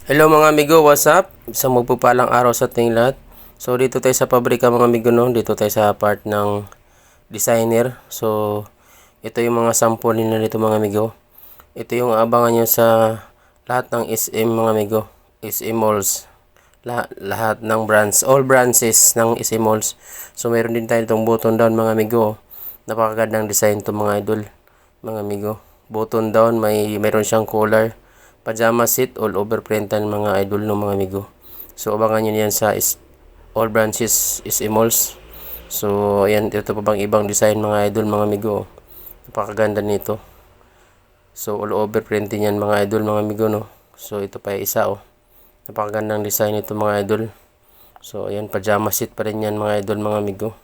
Hello mga amigo, what's up? Isang magpupalang araw sa ating lahat. So dito tayo sa pabrika mga amigo, no? Dito tayo sa part ng designer. So ito yung mga sample nila dito mga amigo. Ito yung abangan nyo sa lahat ng SM mga amigo. SM malls. Lahat ng brands, all branches ng SM malls. So meron din tayo itong button down mga amigo. Napakagandang design to mga idol, mga amigo. Button down, meron siyang collar. Pajama seat, all over printan mga idol ng mga amigo. So abangan nyo yan sa all branches SM malls. So ayan, ito pa bang ibang design mga idol mga amigo. Napakaganda nito. So all over printing yan mga idol mga amigo, no. So ito pa yung isa, oh. Napakagandang design nito mga idol. So ayan, pajama seat pa rin yan mga idol mga amigo.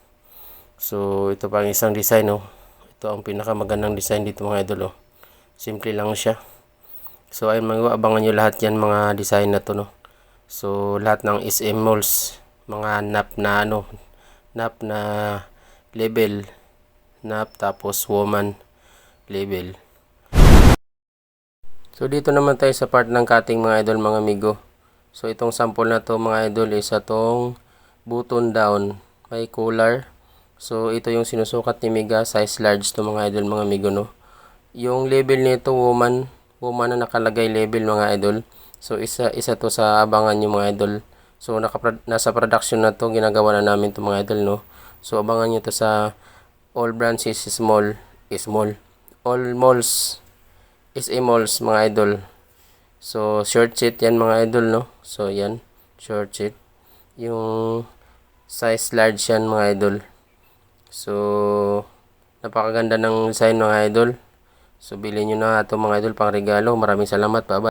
So ito pa ang isang design, oh. Ito ang pinakamagandang design dito mga idol, oh. Simple lang siya. So ayun mga, abangan nyo lahat yan mga design na to, no. So lahat ng SM malls, mga nap na nap na label, nap tapos woman label. So dito naman tayo sa part ng cutting mga idol mga amigo. So itong sample na to mga idol is itong button down, may collar. So ito yung sinusukat ni Mega, size large to mga idol mga amigo, no. Yung label nito woman na nakalagay label mga idol. So isa to sa abangan nyo mga idol. So nasa production na to, ginagawa na namin to mga idol, no. So abangan nyo to sa all branches all malls SA malls mga idol. So short sheet yan mga idol, no. So yan, short sheet. Yung size large yan mga idol. So napakaganda ng design mga idol. So bilhin nyo na ito mga idol pang regalo. Maraming salamat. Bye-bye.